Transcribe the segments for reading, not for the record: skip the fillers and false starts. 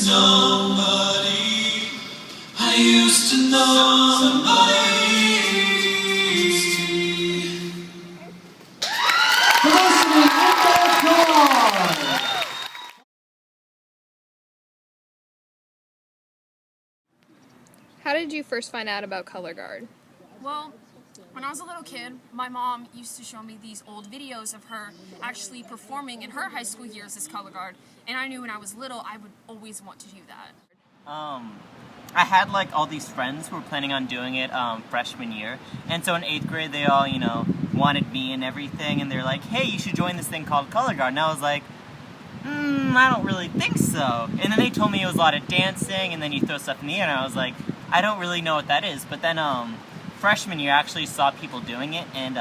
somebody. I used to know somebody. How did you first find out about Color Guard? Well, when I was a little kid, my mom used to show me these old videos of her actually performing in her high school years as Color Guard, and I knew when I was little I would always want to do that. I had like all these friends who were planning on doing it freshman year, and so in 8th grade they all, wanted me and everything, and they're like, hey, you should join this thing called Color Guard, and I was like, I don't really think so. And then they told me it was a lot of dancing, and then you throw stuff in the air, and I was like, I don't really know what that is. But then freshman year I actually saw people doing it, and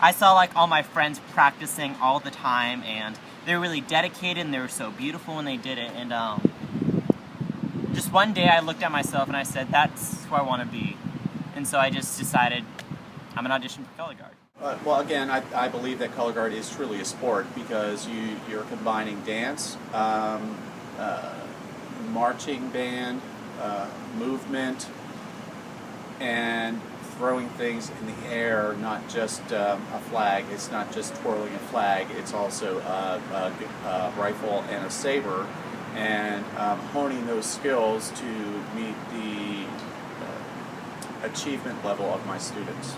I saw like all my friends practicing all the time, and they were really dedicated, and they were so beautiful when they did it, and just one day I looked at myself and I said, that's who I want to be. And so I just decided I'm going to audition for Color Guard. Well, again, I believe that Color Guard is truly a sport because you're combining dance, marching band, movement, and throwing things in the air, not just a flag. It's not just twirling a flag, it's also a rifle and a saber, and honing those skills to meet the achievement level of my students.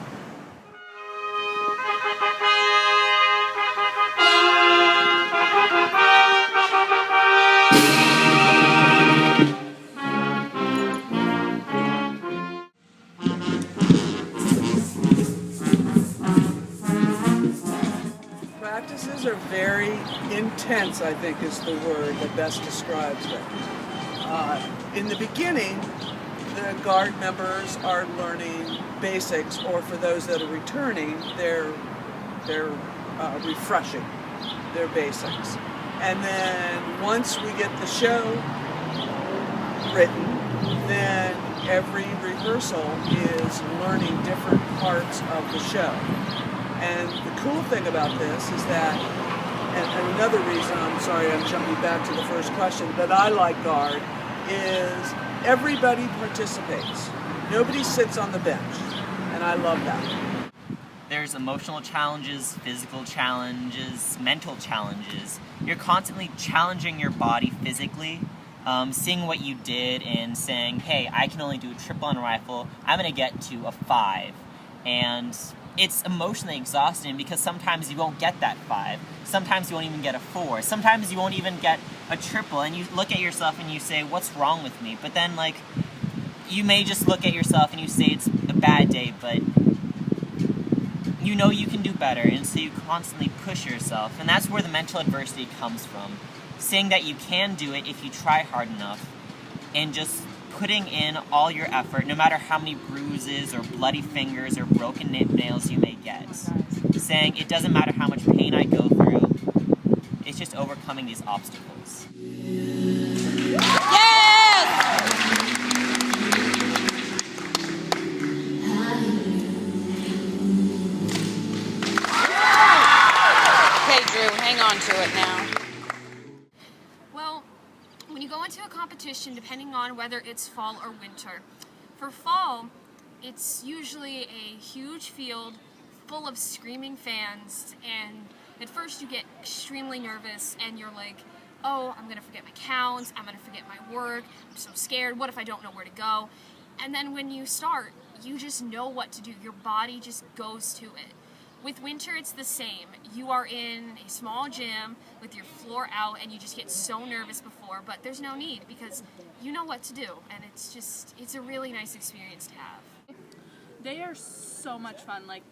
Practices are very intense, I think is the word that best describes it. In the beginning, the Guard members are learning basics, or for those that are returning, they're refreshing their basics. And then once we get the show written, then every rehearsal is learning different parts of the show. And the cool thing about this is that, and another reason, I'm sorry I'm jumping back to the first question, that I like Guard is everybody participates. Nobody sits on the bench, and I love that. There's emotional challenges, physical challenges, mental challenges. You're constantly challenging your body physically, seeing what you did and saying, hey, I can only do a triple on a rifle, I'm going to get to a 5. And it's emotionally exhausting because sometimes you won't get that 5. Sometimes you won't even get a 4. Sometimes you won't even get a triple, and you look at yourself and you say, what's wrong with me? But then, like, you may just look at yourself and you say it's a bad day, but you know you can do better, and so you constantly push yourself. And that's where the mental adversity comes from. Saying that you can do it if you try hard enough, and just putting in all your effort, no matter how many bruises or bloody fingers or broken nails you may get. Saying it doesn't matter how much pain I go through, it's just overcoming these obstacles. Okay, Drew, hang on to it now. Well, when you go into a competition, depending on whether it's fall or winter, for fall, it's usually a huge field full of screaming fans, and at first you get extremely nervous and you're like, oh, I'm gonna forget my counts, I'm gonna forget my work, I'm so scared, what if I don't know where to go? And then when you start, you just know what to do, your body just goes to it. With winter, it's the same. You are in a small gym with your floor out and you just get so nervous before, but there's no need because you know what to do, and it's a really nice experience to have. They are so much fun. Like,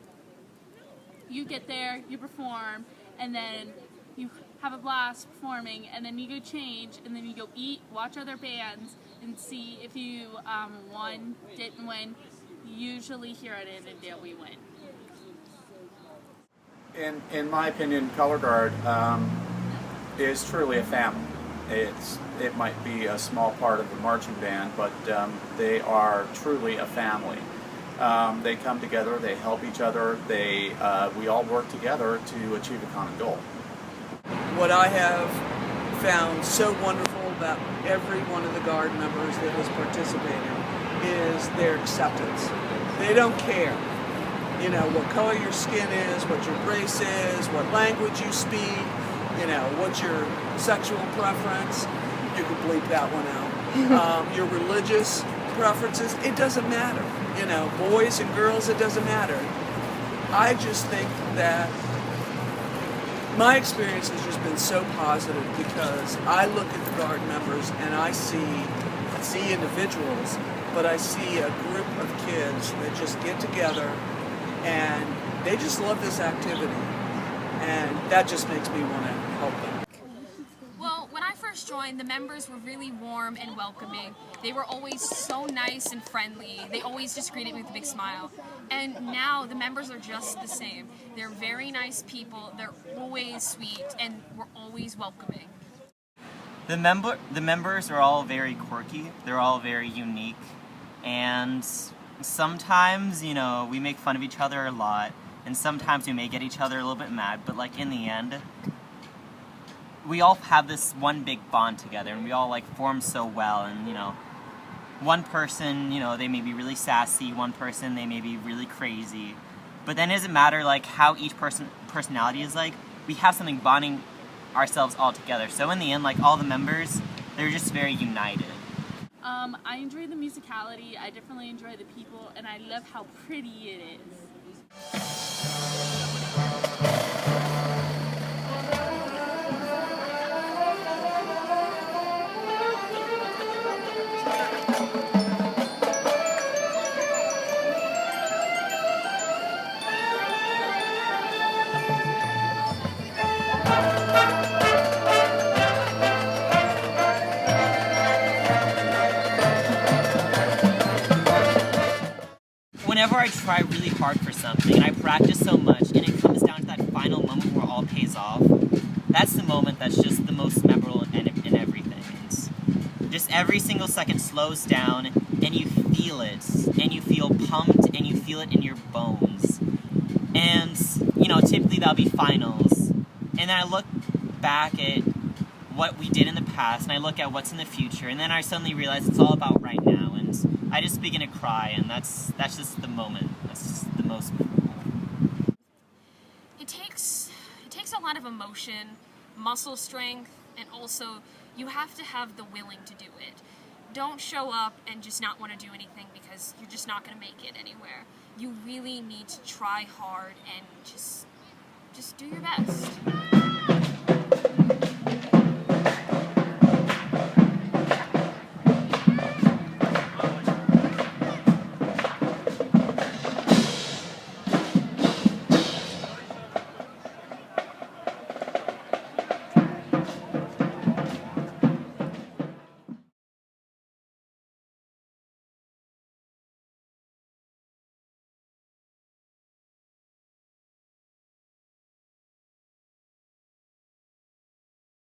you get there, you perform, and then you have a blast performing, and then you go change, and then you go eat, watch other bands, and see if you won, didn't win. Usually here at Annandale we win. In my opinion, Color Guard is truly a family. It might be a small part of the marching band, but they are truly a family. They come together, they help each other, we all work together to achieve a common goal. What I have found so wonderful about every one of the Guard members that has participated is their acceptance. They don't care, you know, what color your skin is, what your race is, what language you speak, you know, what's your sexual preference. You can bleep that one out. Your religious preferences, it doesn't matter. You know, boys and girls, it doesn't matter. I just think that my experience has just been so positive because I look at the Guard members and I see individuals, but I see a group of kids that just get together and they just love this activity, and that just makes me want to help them. Well, when I first joined, the members were really warm and welcoming. They were always so nice and friendly. They always just greeted me with a big smile. And now the members are just the same. They're very nice people. They're always sweet, and we're always welcoming. The members are all very quirky. They're all very unique, and sometimes, you know, we make fun of each other a lot, and sometimes we may get each other a little bit mad, but like in the end, we all have this one big bond together, and we all like form so well. And you know, one person, you know, they may be really sassy, one person they may be really crazy, but then it doesn't matter like how each personality is like. We have something bonding ourselves all together. So in the end, like all the members, they're just very united. I enjoy the musicality, I definitely enjoy the people, and I love how pretty it is. Whenever I try really hard for something, and I practice so much, and it comes down to that final moment where it all pays off, that's the moment that's just the most memorable in everything. And just every single second slows down, and you feel it, and you feel pumped, and you feel it in your bones. And, you know, typically that'll be finals. And then I look back at what we did in the past, and I look at what's in the future, and then I suddenly realize it's all about right now, and I just begin to cry, and that's just the moment. That's just the most memorable. It takes a lot of emotion, muscle strength, and also you have to have the willing to do it. Don't show up and just not want to do anything because you're just not going to make it anywhere. You really need to try hard and just do your best.